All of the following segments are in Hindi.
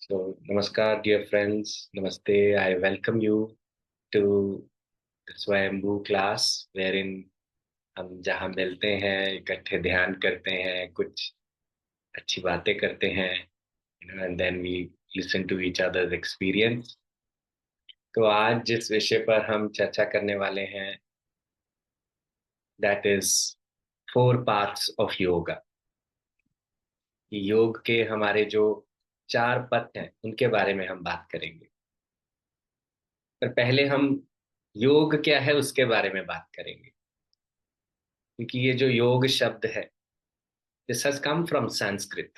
So, namaskar, dear friends. Namaste. I welcome you to स्वयंभू क्लास wherein हम जहाँ मिलते हैं, इकट्ठे ध्यान करते हैं, कुछ अच्छी बातें करते हैं, and then we listen to each other's experience. तो आज जिस विषय पर हम चर्चा करने वाले हैं, that is four paths of yoga. योग के हमारे जो चार पथ हैं, उनके बारे में हम बात करेंगे। पर पहले हम योग क्या है उसके बारे में बात करेंगे। क्योंकि ये जो योग शब्द है, this has come from Sanskrit.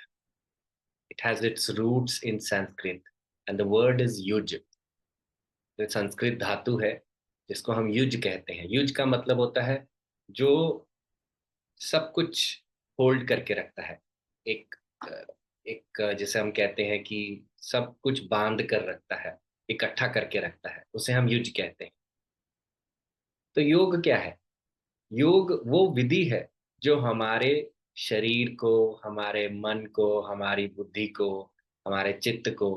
It has its roots in Sanskrit and the word is yuj. तो संस्कृत धातु है जिसको हम युज कहते हैं। युज का मतलब होता है जो सब कुछ होल्ड करके रखता है। एक जैसे हम कहते हैं कि सब कुछ बांध कर रखता है, इकट्ठा करके रखता है, उसे हम युज कहते हैं। तो योग क्या है? योग वो विधि है जो हमारे शरीर को, हमारे मन को, हमारी बुद्धि को, हमारे चित्त को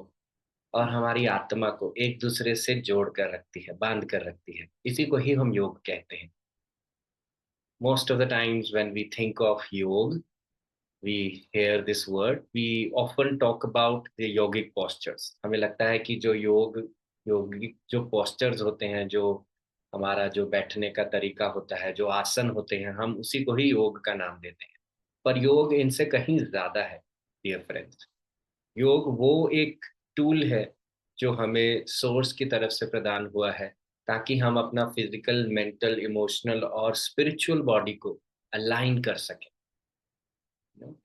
और हमारी आत्मा को एक दूसरे से जोड़ कर रखती है, बांध कर रखती है। इसी को ही हम योग कहते हैं। Most of the times when we think of yoga, we hear this word, we often talk about the yogic postures. हमें लगता है कि जो योगिक जो पोस्चर्स होते हैं, जो हमारा जो बैठने का तरीका होता है, जो आसन होते हैं, हम उसी को ही योग का नाम देते हैं। पर योग इनसे कहीं ज्यादा है, डियर फ्रेंड्स। योग वो एक टूल है जो हमें सोर्स की तरफ से प्रदान हुआ है, ताकि हम अपना फिजिकल, मेंटल, इमोशनल और स्पिरिचुअल बॉडी को अलाइन कर सकें।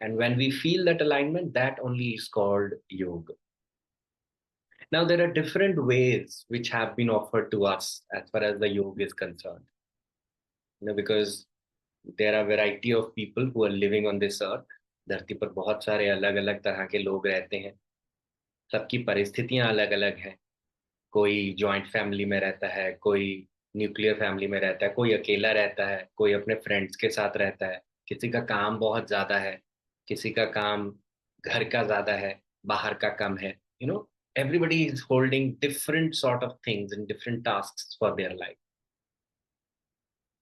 And when we feel that alignment, that only is called yoga. Now, there are different ways which have been offered to us as far as the yoga is concerned. Because there are variety of people who are living on this earth. धरती पर बहुत सारे अलग अलग तरह के लोग रहते हैं। सबकी परिस्थितियां अलग अलग हैं। कोई जॉइंट फैमिली में रहता है, कोई न्यूक्लियर फैमिली में रहता है, कोई अकेला रहता है, कोई अपने फ्रेंड्स के साथ रहता है। किसी का काम बहुत ज्यादा है, किसी का काम घर का ज्यादा है, बाहर का कम है। Everybody is holding different sort of things in different task for their life.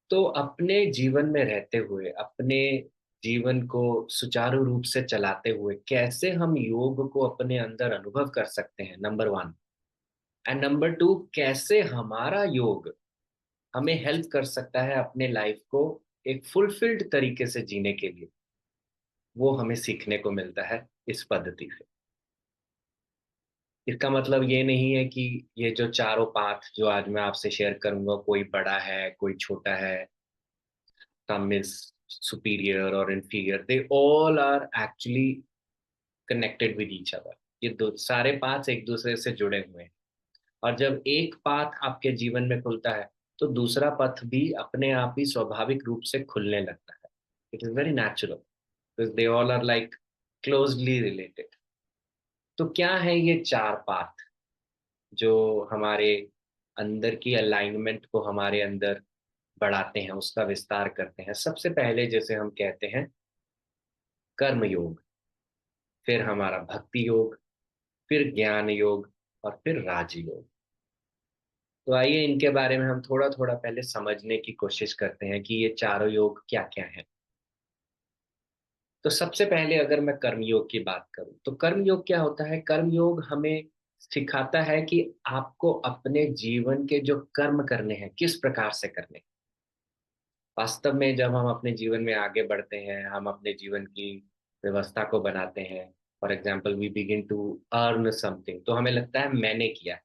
तो अपने जीवन में रहते हुए, अपने जीवन को सुचारू रूप से चलाते हुए, कैसे हम योग को अपने अंदर अनुभव कर सकते हैं, number one. And number two, कैसे हमारा योग हमें हेल्प कर सकता है अपने लाइफ को एक फुलफिल्ड तरीके से जीने के लिए, वो हमें सीखने को मिलता है इस पद्धति से। इसका मतलब ये नहीं है कि ये जो चारों पाथ जो आज मैं आपसे शेयर करूंगा, कोई बड़ा है, कोई छोटा है, some is superior or inferior. They all are actually connected with each other. ये दो सारे पाथ एक दूसरे से जुड़े हुए हैं। और जब एक पाथ आपके जीवन में खुलता है, तो दूसरा पथ भी अपने आप ही स्वाभाविक रूप से खुलने लगता है। It is very natural because they all are like closely related. तो क्या है ये चार पाथ जो हमारे अंदर की अलाइनमेंट को हमारे अंदर बढ़ाते हैं, उसका विस्तार करते हैं? सबसे पहले जैसे हम कहते हैं कर्म योग, फिर हमारा भक्ति योग, फिर ज्ञान योग और फिर राजयोग। तो आइए इनके बारे में हम थोड़ा थोड़ा पहले समझने की कोशिश करते हैं कि ये चारों योग क्या क्या है। तो सबसे पहले अगर मैं कर्मयोग की बात करूं, तो कर्मयोग क्या होता है? कर्मयोग हमें सिखाता है कि आपको अपने जीवन के जो कर्म करने हैं, किस प्रकार से करने हैं। वास्तव में जब हम अपने जीवन में आगे बढ़ते हैं, हम अपने जीवन की व्यवस्था को बनाते हैं, for example we begin to earn something, तो हमें लगता है मैंने किया है।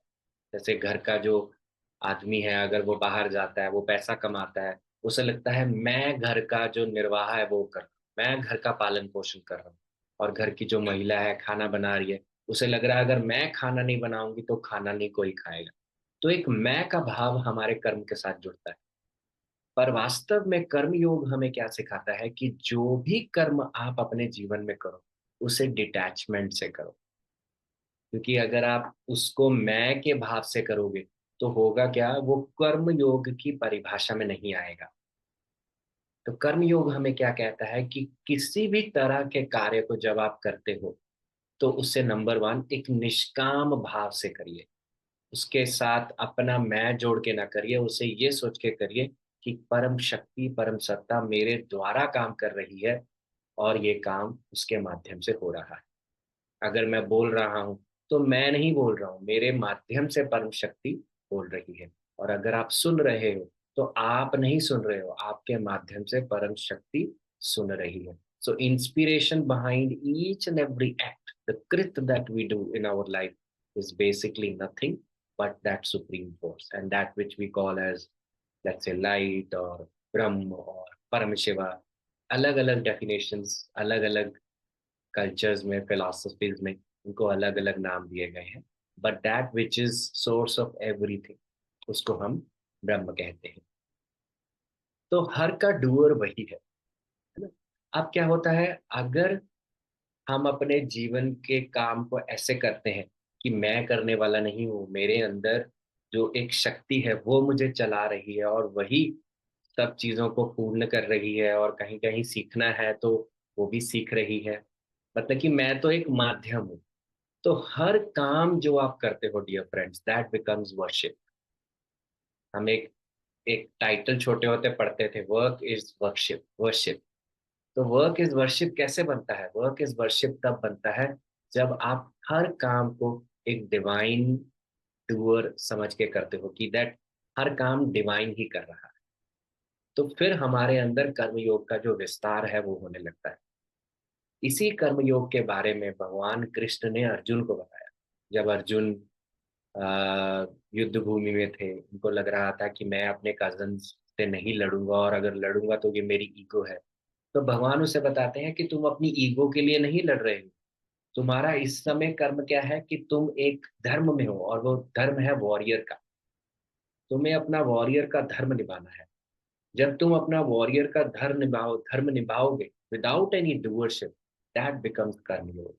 जैसे घर का जो आदमी है, अगर वो बाहर जाता है, वो पैसा कमाता है, उसे लगता है मैं घर का जो निर्वाह है वो कर रहा हूँ, मैं घर का पालन पोषण कर रहा हूँ। और घर की जो महिला है खाना बना रही है, उसे लग रहा है अगर मैं खाना नहीं बनाऊंगी तो खाना नहीं कोई खाएगा। तो एक मैं का भाव हमारे कर्म के साथ जुड़ता है। पर वास्तव में कर्म योग हमें क्या सिखाता है कि जो भी कर्म आप अपने जीवन में करो, उसे डिटैचमेंट से करो। क्योंकि अगर आप उसको मैं के भाव से करोगे, तो होगा क्या, वो कर्म योग की परिभाषा में नहीं आएगा। तो कर्म योग हमें क्या कहता है कि किसी भी तरह के कार्य को जब आप करते हो, तो उससे नंबर वन, एक निष्काम भाव से करिए। उसके साथ अपना मैं जोड़ के ना करिए, उसे ये सोच के करिए कि परम शक्ति, परम सत्ता मेरे द्वारा काम कर रही है और ये काम उसके माध्यम से हो रहा है। अगर मैं बोल रहा हूँ तो मैं नहीं बोल रहा हूँ, मेरे माध्यम से परम शक्ति बोल रही है। और अगर आप सुन रहे हो तो आप नहीं सुन रहे हो, आपके माध्यम से परम शक्ति सुन रही है। So inspiration behind each and every act, the कृत that we do in our life is basically nothing but that supreme force, and that which we call as, let's say, light or Brahma or Paramashiva. अलग अलग डेफिनेशंस, अलग अलग कल्चर्स में, फिलोसफीज में उनको अलग अलग नाम दिए गए हैं, but that which is source of everything, उसको हम ब्रह्म कहते हैं। तो हर का डूअर वही है ना। अब क्या होता है, अगर हम अपने जीवन के काम को ऐसे करते हैं कि मैं करने वाला नहीं हूँ, मेरे अंदर जो एक शक्ति है वो मुझे चला रही है और वही सब चीजों को पूर्ण कर रही है, और कहीं कहीं सीखना है तो वो भी सीख रही है, मतलब कि मैं तो एक माध्यम हूँ। तो हर काम जो आप करते हो dear friends, that becomes worship. हम एक टाइटल छोटे होते पढ़ते थे, वर्क इज वर्शिप, वर्शिप। तो वर्क इज वर्शिप कैसे बनता है? वर्क इज वर्शिप तब बनता है जब आप हर काम को एक डिवाइन डूअर समझ के करते हो, कि दैट हर काम डिवाइन ही कर रहा है। तो फिर हमारे अंदर कर्मयोग का जो विस्तार है वो होने लगता है। इसी कर्मयोग के बारे में भगवान कृष्ण ने अर्जुन को बताया। जब अर्जुन युद्ध भूमि में थे, उनको लग रहा था कि मैं अपने कजन से नहीं लड़ूंगा, और अगर लड़ूंगा तो ये मेरी ईगो है। तो भगवान उसे बताते हैं कि तुम अपनी ईगो के लिए नहीं लड़ रहे हो। तुम्हारा इस समय कर्म क्या है कि तुम एक धर्म में हो, और वो धर्म है वॉरियर का। तुम्हें अपना वॉरियर का धर्म निभाना है। जब तुम अपना वॉरियर का धर्म निभाओगे without any doership, that becomes karma yoga.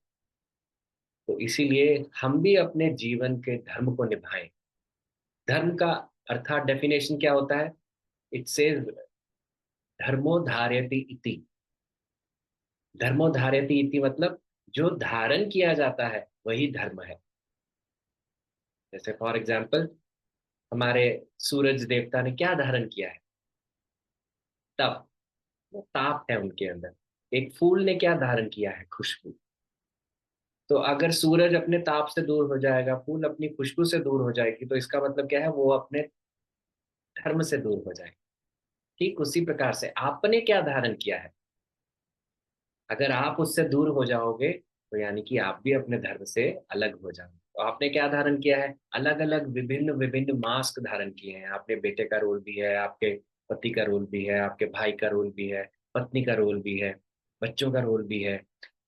तो इसीलिए हम भी अपने जीवन के धर्म को निभाएं। धर्म का अर्थात डेफिनेशन क्या होता है? इट सेज धर्मो धार्यति इति। धर्मो धार्यति इति मतलब जो धारण किया जाता है वही धर्म है। जैसे फॉर एग्जाम्पल, हमारे सूरज देवता ने क्या धारण किया है? तप। वो ताप है उनके अंदर। एक फूल ने क्या धारण किया है? खुशबू। तो अगर सूरज अपने ताप से दूर हो जाएगा, फूल अपनी खुशबू से दूर हो जाएगी, तो इसका मतलब क्या है? वो अपने धर्म से दूर हो जाएगी। ठीक उसी प्रकार से आपने क्या धारण किया है? अगर आप उससे दूर हो जाओगे तो यानी कि आप भी अपने धर्म से अलग हो जाओगे। तो आपने क्या धारण किया है? अलग अलग विभिन्न विभिन्न मास्क धारण किए हैं। आपने बेटे का रोल भी है, आपके पति का रोल भी है, आपके भाई का रोल भी है, पत्नी का रोल भी है, बच्चों का रोल भी है।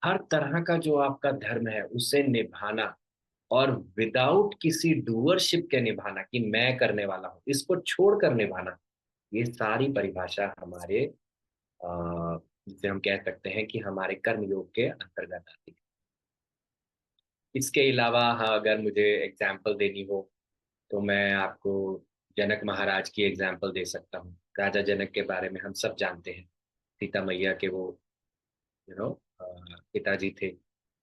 हर तरह का जो आपका धर्म है उसे निभाना, और विदाउट किसी डूअरशिप के निभाना, कि मैं करने वाला हूँ, इसको छोड़ कर निभाना। ये सारी परिभाषा हमारे जिसे हम कह सकते हैं कि हमारे कर्म योग के अंतर्गत आती है। इसके अलावा हाँ, अगर मुझे एग्जाम्पल देनी हो तो मैं आपको जनक महाराज की एग्जाम्पल दे सकता हूँ। राजा जनक के बारे में हम सब जानते हैं। सीता मैया के वो यू नो पिताजी थे।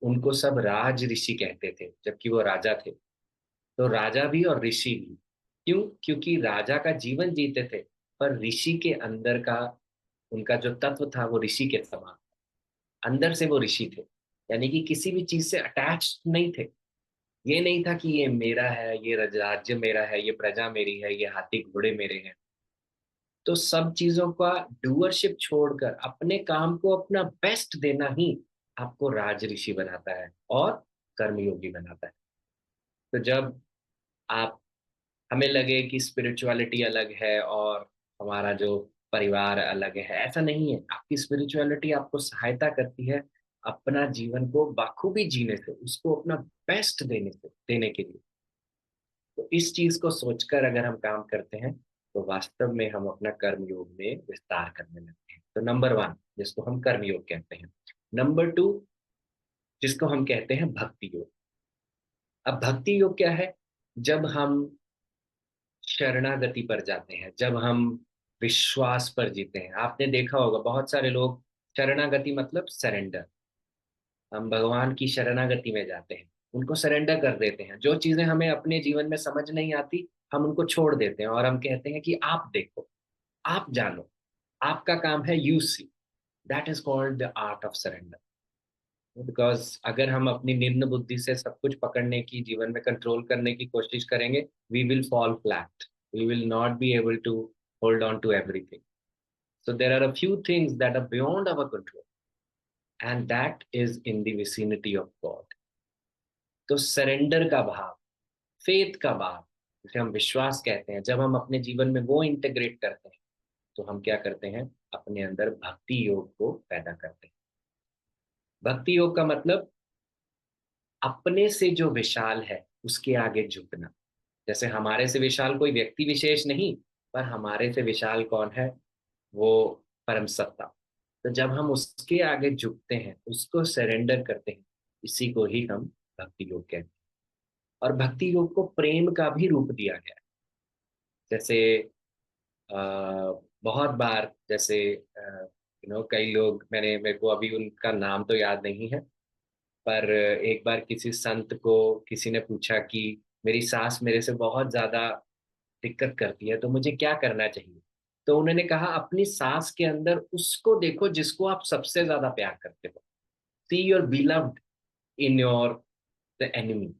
उनको सब राज ऋषि कहते थे जबकि वो राजा थे। तो राजा भी और ऋषि भी। क्यों? क्योंकि राजा का जीवन जीते थे, पर ऋषि के अंदर का उनका जो तत्व था वो ऋषि के समान, अंदर से वो ऋषि थे। यानी कि किसी भी चीज से अटैच नहीं थे। ये नहीं था कि ये मेरा है, ये राज्य मेरा है, ये प्रजा मेरी है, ये हाथी घोड़े मेरे हैं। तो सब चीजों का डूअरशिप छोड़कर अपने काम को अपना बेस्ट देना ही आपको राज ऋषि बनाता है और कर्मयोगी बनाता है। तो जब आप हमें लगे कि स्पिरिचुअलिटी अलग है और हमारा जो परिवार अलग है, ऐसा नहीं है। आपकी स्पिरिचुअलिटी आपको सहायता करती है अपना जीवन को बाखूबी जीने से, उसको अपना बेस्ट देने के लिए। तो इस चीज को सोचकर अगर हम काम करते हैं तो वास्तव में हम अपना कर्म योग में विस्तार करने लगते हैं। तो नंबर वन, जिसको हम कर्म योग कहते हैं। नंबर टू, जिसको हम कहते हैं भक्ति योग। अब भक्ति योग क्या है? जब हम शरणागति पर जाते हैं, जब हम विश्वास पर जीते हैं। आपने देखा होगा बहुत सारे लोग, शरणागति मतलब सरेंडर। हम भगवान की शरणागति में जाते हैं, उनको सरेंडर कर देते हैं। जो चीजें हमें अपने जीवन में समझ नहीं आती, हम उनको छोड़ देते हैं और हम कहते हैं कि आप देखो, आप जानो, आपका काम है, you see. That is called the art of surrender. Because अगर हम अपनी निम्न बुद्धि से सब कुछ पकड़ने की, जीवन में कंट्रोल करने की कोशिश करेंगे, we will fall flat, we will not be able to hold on to everything. So there are a few things that are beyond our control, and that is in the vicinity of God. तो सरेंडर का भाव, फेथ का भाव, जिसे हम विश्वास कहते हैं, जब हम अपने जीवन में वो इंटीग्रेट करते हैं, तो हम क्या करते हैं, अपने अंदर भक्ति योग को पैदा करते हैं। भक्ति योग का मतलब अपने से जो विशाल है उसके आगे झुकना। जैसे हमारे से विशाल कोई व्यक्ति विशेष नहीं, पर हमारे से विशाल कौन है, वो परम सत्ता। तो जब हम उसके आगे झुकते हैं, उसको सरेंडर करते हैं, इसी को ही हम भक्ति योग कहते हैं। और भक्ति योग को प्रेम का भी रूप दिया गया है। जैसे बहुत बार, जैसे कई लोग, मेरे को अभी उनका नाम तो याद नहीं है, पर एक बार किसी संत को किसी ने पूछा कि मेरी सास मेरे से बहुत ज्यादा दिक्कत करती है, तो मुझे क्या करना चाहिए। तो उन्होंने कहा, अपनी सास के अंदर उसको देखो जिसको आप सबसे ज्यादा प्यार करते हो। See your beloved in your the enemy.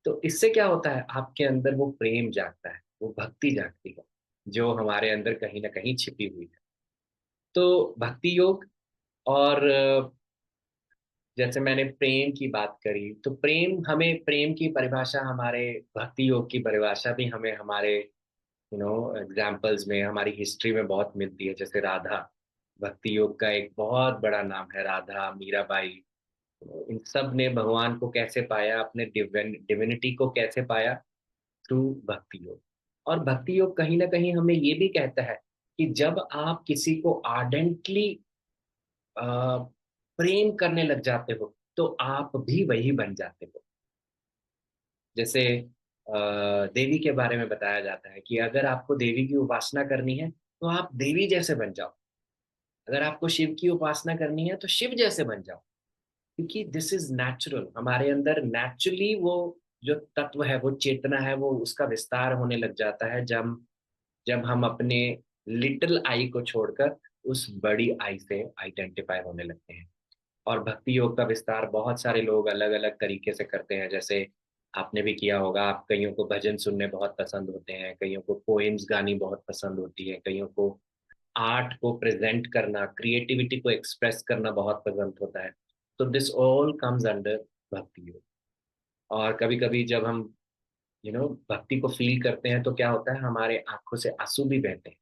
तो इससे क्या होता है, आपके अंदर वो प्रेम जागता है, वो भक्ति जागती है, जो हमारे अंदर कहीं ना कहीं छिपी हुई है। तो भक्ति योग, और जैसे मैंने प्रेम की बात करी, तो प्रेम, हमें प्रेम की परिभाषा, हमारे भक्ति योग की परिभाषा भी हमें हमारे एग्जाम्पल्स में, हमारी हिस्ट्री में बहुत मिलती है। जैसे राधा, भक्ति योग का एक बहुत बड़ा नाम है, राधा, मीराबाई। इन सब ने भगवान को कैसे पाया, अपने डिविनिटी को कैसे पाया, थ्रू भक्ति योग। और भक्ति योग कहीं ना कहीं हमें ये भी कहता है कि जब आप किसी को आर्डेंटली प्रेम करने लग जाते हो, तो आप भी वही बन जाते हो। जैसे देवी के बारे में बताया जाता है कि अगर आपको देवी की उपासना करनी है, तो आप देवी जैसे बन जाओ। अगर आपको शिव की उपासना करनी है, तो शिव जैसे बन जाओ। क्योंकि दिस इज नेचुरल, हमारे अंदर नेचुरली वो जो तत्व है, वो चेतना है, वो उसका विस्तार होने लग जाता है, जब जब हम अपने लिटिल आई को छोड़कर उस बड़ी आई से आइडेंटिफाई होने लगते हैं। और भक्ति योग का विस्तार बहुत सारे लोग अलग अलग तरीके से करते हैं। जैसे आपने भी किया होगा, आप, कईयों को भजन सुनने बहुत पसंद होते हैं, कईयों को पोएम्स गानी बहुत पसंद होती है, कईयों को आर्ट को प्रेजेंट करना, क्रिएटिविटी को एक्सप्रेस करना बहुत पसंद होता है। तो दिस ऑल कम्स अंडर भक्ति योग। और कभी कभी जब हम भक्ति को फील करते हैं, तो क्या होता है, हमारे आंखों से आंसू भी बहते हैं।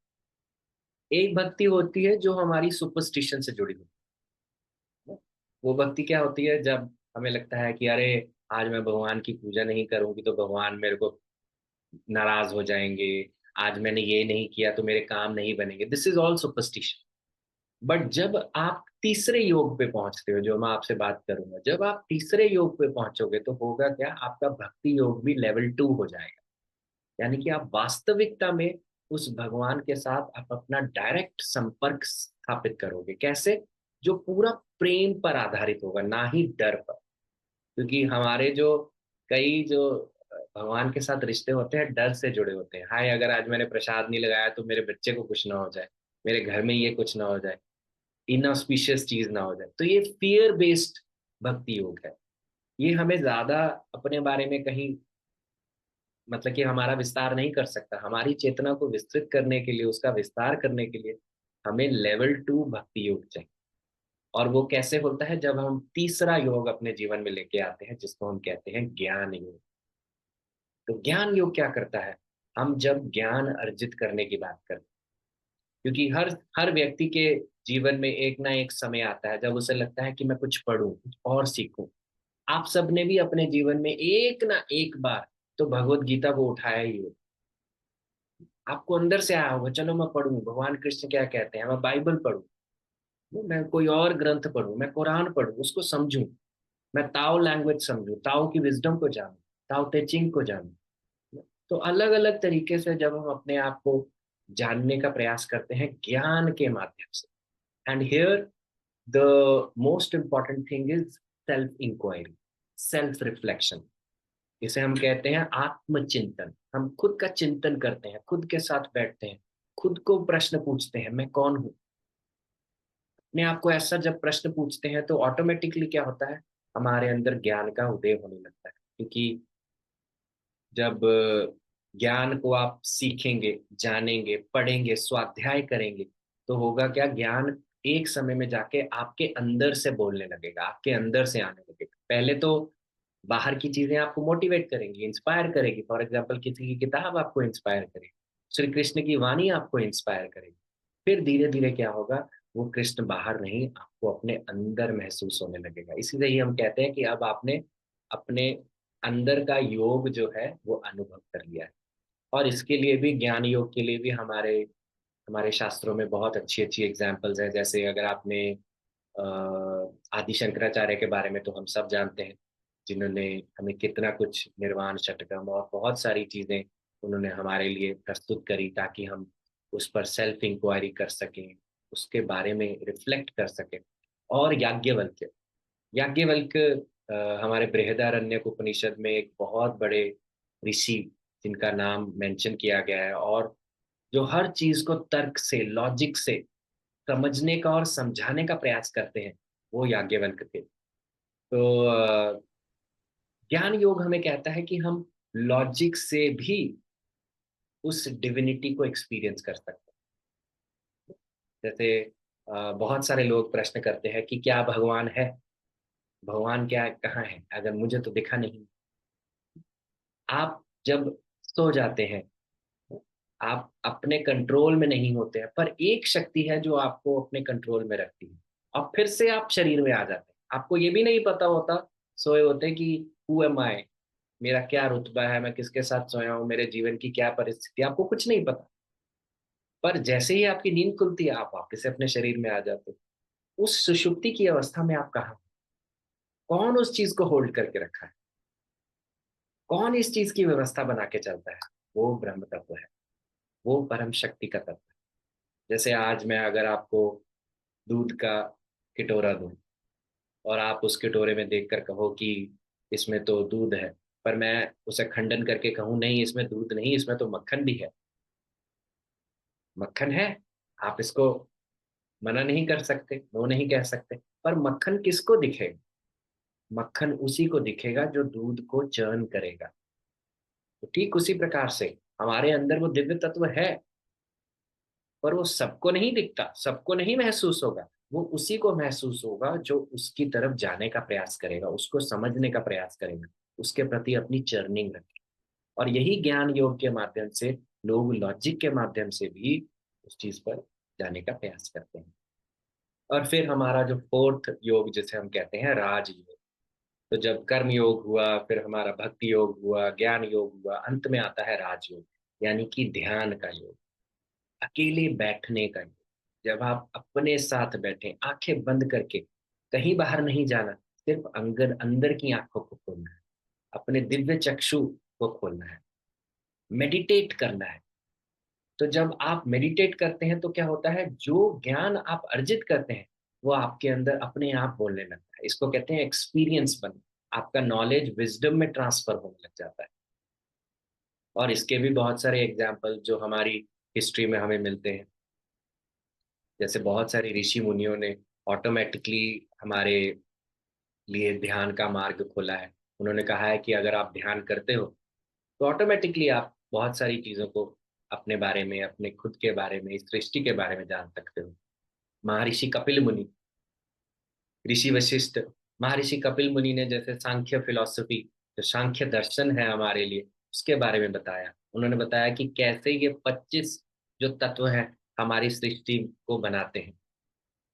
एक भक्ति होती है जो हमारी सुपरस्टिशन से जुड़ी होती है। वो भक्ति क्या होती है, जब हमें लगता है कि अरे, आज मैं भगवान की पूजा नहीं करूंगी तो भगवान मेरे को नाराज हो जाएंगे, आज मैंने ये नहीं किया तो मेरे काम नहीं बनेंगे। This is all superstition. But जब आप तीसरे योग पे पहुंचते हो, जो मैं आपसे बात करूंगा, जब आप तीसरे योग पे पहुंचोगे, तो होगा क्या, आपका भक्ति योग भी लेवल 2 हो जाएगा। यानी कि आप वास्तविकता में उस भगवान के साथ आप अपना डायरेक्ट संपर्क स्थापित करोगे। कैसे? जो पूरा प्रेम पर आधारित होगा, ना ही डर पर। क्योंकि हमारे जो कई जो भगवान के साथ रिश्ते होते हैं, डर से जुड़े होते हैं। हाय, अगर आज मैंने प्रसाद नहीं लगाया तो मेरे बच्चे को कुछ ना हो जाए, मेरे घर में ये कुछ ना हो जाए, इनऑस्पिशियस चीज ना हो जाए। तो ये फियर बेस्ड भक्ति योग है। ये हमें ज्यादा अपने बारे में कहीं, मतलब कि हमारा विस्तार नहीं कर सकता। हमारी चेतना को विस्तृत करने के लिए, उसका विस्तार करने के लिए, हमें लेवल 2 भक्ति योग चाहिए। और वो कैसे होता है, जब हम तीसरा योग अपने जीवन में लेके आते हैं, जिसको हम कहते हैं ज्ञान योग। तो ज्ञान योग क्या करता है, हम जब ज्ञान अर्जित करने की बात करते हैं, क्योंकि हर हर व्यक्ति के जीवन में एक ना एक समय आता है जब उसे लगता है कि मैं कुछ पढूं, कुछ और सीखूं। आप सबने भी अपने जीवन में एक ना एक बार तो भगवत गीता को उठाया ही हो। आपको अंदर से आया होगा, चलो मैं पढ़ूं, भगवान कृष्ण क्या कहते हैं, मैं बाइबल पढ़ूं, मैं कोई और ग्रंथ पढ़ूं, मैं कुरान पढ़ूं, उसको समझूं, मैं ताओ लैंग्वेज समझूं, ताओ की विजडम को जानूं, ताओ ते चिंग को जानूं। तो अलग अलग तरीके से जब हम अपने आप को जानने का प्रयास करते हैं ज्ञान के माध्यम से, and here the most important thing is self inquiry, self reflection. इसे हम कहते हैं आत्मचिंतन। हम खुद का चिंतन करते हैं, खुद के साथ बैठते हैं, खुद को प्रश्न पूछते हैं, मैं कौन हूँ। अपने आप को ऐसा जब प्रश्न पूछते हैं तो ऑटोमेटिकली क्या होता है, हमारे अंदर ज्ञान का उदय होने लगता है। क्योंकि जब ज्ञान को आप सीखेंगे, जानेंगे, पढ़ेंगे, स्वाध्याय करेंगे, तो होगा क्या, ज्ञान एक समय में जाके आपके अंदर से बोलने लगेगा, आपके अंदर से आने लगेगा। पहले तो बाहर की चीजें आपको मोटिवेट करेंगी, इंस्पायर करेगी। फॉर एग्जाम्पल किसी की किताब आपको इंस्पायर करेगी, श्री कृष्ण की वाणी आपको इंस्पायर करेगी। फिर धीरे धीरे क्या होगा, वो कृष्ण बाहर नहीं, आपको अपने अंदर महसूस होने लगेगा। इसीलिए ही हम कहते हैं कि अब आपने अपने अंदर का योग जो है वो अनुभव कर लिया है। और इसके लिए भी, ज्ञान योग के लिए भी हमारे हमारे शास्त्रों में बहुत अच्छी अच्छी एग्जाम्पल्स हैं। जैसे अगर आपने अ, आदि शंकराचार्य के बारे में तो हम सब जानते हैं, जिन्होंने हमें कितना कुछ, निर्वाण षटकम और बहुत सारी चीजें उन्होंने हमारे लिए प्रस्तुत करी, ताकि हम उस पर सेल्फ इंक्वायरी कर सकें, उसके बारे में रिफ्लेक्ट कर सकें। और याज्ञवल्क्य, याज्ञवल्क्य हमारे बृहदारण्यक उपनिषद में एक बहुत बड़े ऋषि, जिनका नाम मेंशन किया गया है, और जो हर चीज को तर्क से, लॉजिक से समझने का और समझाने का प्रयास करते हैं, वो याज्ञवल्क्य थे। तो ज्ञान योग हमें कहता है कि हम लॉजिक से भी उस डिविनिटी को एक्सपीरियंस कर सकते हैं। जैसे बहुत सारे लोग प्रश्न करते हैं कि क्या भगवान है, भगवान क्या कहाँ है, अगर मुझे तो दिखा नहीं। आप जब सो जाते हैं, आप अपने कंट्रोल में नहीं होते हैं, पर एक शक्ति है जो आपको अपने कंट्रोल में रखती है, और फिर से आप शरीर में आ जाते हैं। आपको ये भी नहीं पता होता सोए होते कि हु एम आई, मेरा क्या रुतबा है, मैं किसके साथ सोया हूँ, मेरे जीवन की क्या परिस्थिति, आपको कुछ नहीं पता। पर जैसे ही आपकी नींद खुलती है, आप वापस से अपने शरीर में आ जाते हो। उस सुषुप्ति की अवस्था में आप कहाँ, कौन उस चीज को होल्ड करके रखा है, कौन इस चीज की व्यवस्था बना के चलता है, वो ब्रह्म तत्व है, वो परम शक्ति का तत्व है। जैसे आज मैं अगर आपको दूध का कटोरा दूं, और आप उस कटोरे में देखकर कहो कि इसमें तो दूध है, पर मैं उसे खंडन करके कहूँ नहीं, इसमें दूध नहीं, इसमें तो मक्खन भी है। मक्खन है, आप इसको मना नहीं कर सकते, नो नहीं कह सकते। पर मक्खन किसको दिखेगा, मक्खन उसी को दिखेगा जो दूध को चर्न करेगा। तो ठीक उसी प्रकार से हमारे अंदर वो दिव्य तत्व है, पर वो सबको नहीं दिखता, सबको नहीं महसूस होगा। वो उसी को महसूस होगा जो उसकी तरफ जाने का प्रयास करेगा, उसको समझने का प्रयास करेगा, उसके प्रति अपनी चर्निंग रखेगा। और यही ज्ञान योग के माध्यम से लोग लॉजिक के माध्यम से भी उस चीज पर जाने का प्रयास करते हैं। और फिर हमारा जो फोर्थ योग, जिसे हम कहते हैं राज योग। तो जब कर्म योग हुआ, फिर हमारा भक्ति योग हुआ, ज्ञान योग हुआ, अंत में आता है राज योग, यानी कि ध्यान का योग, अकेले बैठने का योग। जब आप अपने साथ बैठे, आंखें बंद करके, कहीं बाहर नहीं जाना, सिर्फ अंदर अंदर की आंखों को खोलना है, अपने दिव्य चक्षु को खोलना है, मेडिटेट करना है। तो जब आप मेडिटेट करते हैं तो क्या होता है, जो ज्ञान आप अर्जित करते हैं वो आपके अंदर अपने आप बोलने लगता है। इसको कहते हैं एक्सपीरियंस बन, आपका नॉलेज विजडम में ट्रांसफर होने लग जाता है। और इसके भी बहुत सारे एग्जाम्पल जो हमारी हिस्ट्री में हमें मिलते हैं। जैसे बहुत सारे ऋषि मुनियों ने ऑटोमेटिकली हमारे लिए ध्यान का मार्ग खोला है। उन्होंने कहा है कि अगर आप ध्यान करते हो तो ऑटोमेटिकली आप बहुत सारी चीजों को अपने बारे में, अपने खुद के बारे में, इस सृष्टि के बारे में जान सकते हो। महर्षि कपिल मुनि, ऋषि वशिष्ठ, महर्षि कपिल मुनि ने जैसे सांख्य फिलॉसफी, जो सांख्य दर्शन है हमारे लिए, उसके बारे में बताया। उन्होंने बताया कि कैसे ये 25 जो तत्व हैं हमारी सृष्टि को बनाते हैं।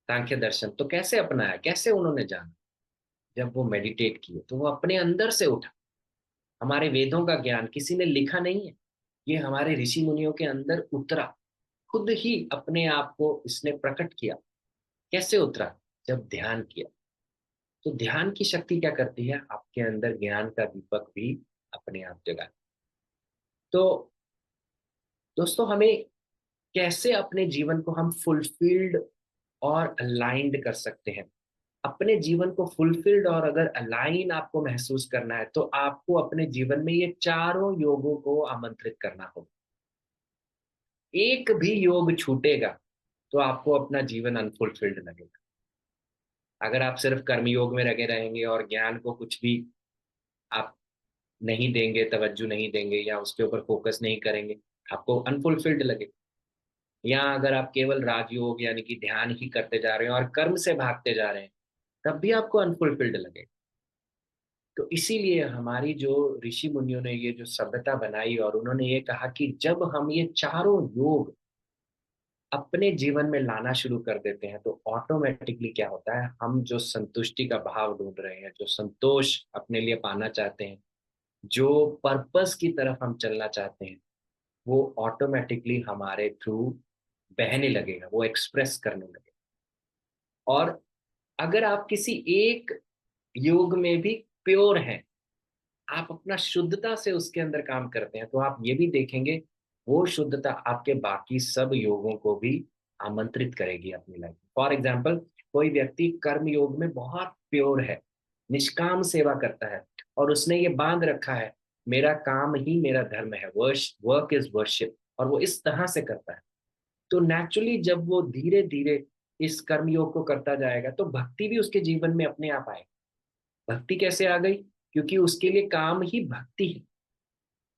सांख्य दर्शन तो कैसे अपनाया, कैसे उन्होंने जाना, जब वो मेडिटेट किए तो वो अपने अंदर से उठा। हमारे वेदों का ज्ञान किसी ने लिखा नहीं है, ये हमारे ऋषि मुनियों के अंदर उतरा, खुद ही अपने आप को इसने प्रकट किया। कैसे उतरा, जब ध्यान किया। तो ध्यान की शक्ति क्या करती है, आपके अंदर ज्ञान का दीपक भी अपने आप जगा। तो दोस्तों, हमें कैसे अपने जीवन को हम फुलफिल्ड और अलाइंड कर सकते हैं अपने जीवन को। फुलफिल्ड और अगर अलाइन आपको महसूस करना है तो आपको अपने जीवन में ये चारों योगों को आमंत्रित करना होगा। एक भी योग छूटेगा तो आपको अपना जीवन अनफुलफिल्ड लगेगा। अगर आप सिर्फ कर्मयोग में लगे रहेंगे और ज्ञान को कुछ भी आप नहीं देंगे, तवज्जो नहीं देंगे या उसके ऊपर फोकस नहीं करेंगे, आपको अनफुलफिल्ड लगेगा। या अगर आप केवल राजयोग यानी कि ध्यान ही करते जा रहे हैं और कर्म से भागते जा रहे हैं, तब भी आपको अनफुलफिल्ड लगेगा। तो इसीलिए हमारी जो ऋषि मुनियों ने ये जो सभ्यता बनाई और उन्होंने ये कहा कि जब हम ये चारों योग अपने जीवन में लाना शुरू कर देते हैं तो ऑटोमेटिकली क्या होता है, हम जो संतुष्टि का भाव ढूंढ रहे हैं, जो संतोष अपने लिए पाना चाहते हैं, जो पर्पस की तरफ हम चलना चाहते हैं, वो ऑटोमेटिकली हमारे थ्रू बहने लगेगा, वो एक्सप्रेस करने लगेगा। और अगर आप किसी एक योग में भी प्योर हैं, आप अपना शुद्धता से उसके अंदर काम करते हैं, तो आप ये भी देखेंगे वो शुद्धता आपके बाकी सब योगों को भी आमंत्रित करेगी अपनी लाइफ में। फॉर एग्जाम्पल, कोई व्यक्ति कर्म योग में बहुत प्योर है, निष्काम सेवा करता है और उसने ये बांध रखा है, मेरा काम ही मेरा धर्म है, वर्क इज वर्शिप, और वो इस तरह से करता है, तो नेचुरली जब वो धीरे धीरे इस कर्म योग को करता जाएगा तो भक्ति भी उसके जीवन में अपने आप आएगी। भक्ति कैसे आ गई? क्योंकि उसके लिए काम ही भक्ति है।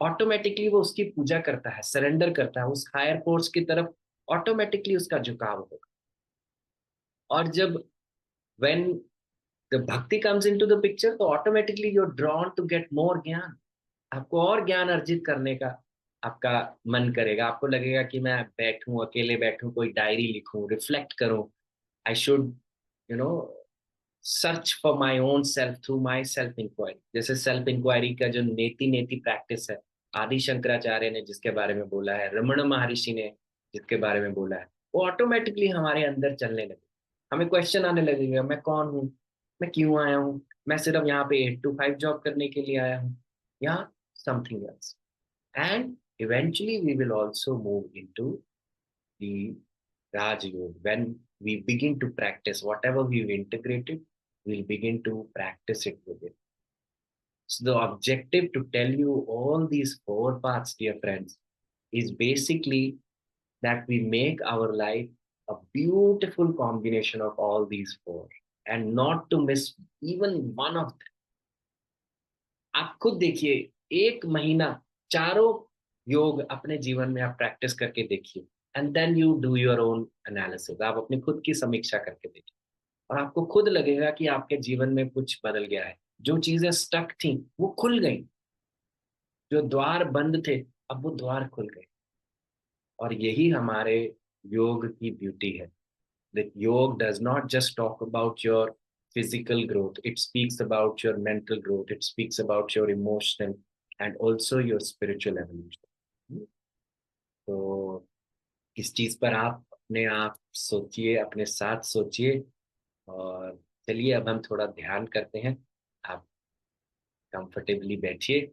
ऑटोमेटिकली वो उसकी पूजा करता है, सरेंडर करता है उस हायर फोर्स की तरफ, ऑटोमेटिकली उसका झुकाव होगा। और जब when the bhakti comes into the picture, तो automatically you are drawn to get more gyan. आपको और ज्ञान अर्जित करने का आपका मन करेगा। आपको लगेगा कि मैं बैठूं, अकेले बैठूं, कोई डायरी लिखूं, रिफ्लेक्ट करूं। I should you know search for my own self through my self inquiry. जैसे सेल्फ इंक्वायरी का जो नेति नेति प्रैक्टिस है, आदि शंकराचार्य ने जिसके बारे में बोला है, रमण महर्षि ने जिसके बारे में बोला है, वो ऑटोमेटिकली हमारे अंदर चलने लगे। हमें क्वेश्चन आने लगेगा, मैं कौन हूँ, मैं क्यों आया हूँ, मैं सिर्फ यहाँ पे 8 to 5 जॉब करने के लिए आया हूँ या something else. And eventually we will also move into the Raj Yoga. When we begin to practice whatever we've integrated, we'll begin to practice it with it. So the objective to tell you all these 4 parts, dear friends, is basically that we make our life a beautiful combination of all these 4 and not to miss even one of them. आप खुद देखिए, 1 महीना चारों योग अपने जीवन में आप प्रैक्टिस करके देखिए, and then you do your own analysis. आप अपनी खुद की समीक्षा करके देखिए और आपको खुद लगेगा कि आपके जीवन में कुछ बदल गया है। जो चीजें स्टक थी वो खुल गई, जो द्वार बंद थे अब वो द्वार खुल गए। और यही हमारे योग की ब्यूटी है। That yoga does not just talk about your physical growth, it speaks about your mental growth, it speaks about your emotional and also your spiritual evolution. तो इस चीज पर आप अपने आप सोचिए, अपने साथ सोचिए। और चलिए अब हम थोड़ा ध्यान करते हैं। आप कंफर्टेबली बैठिए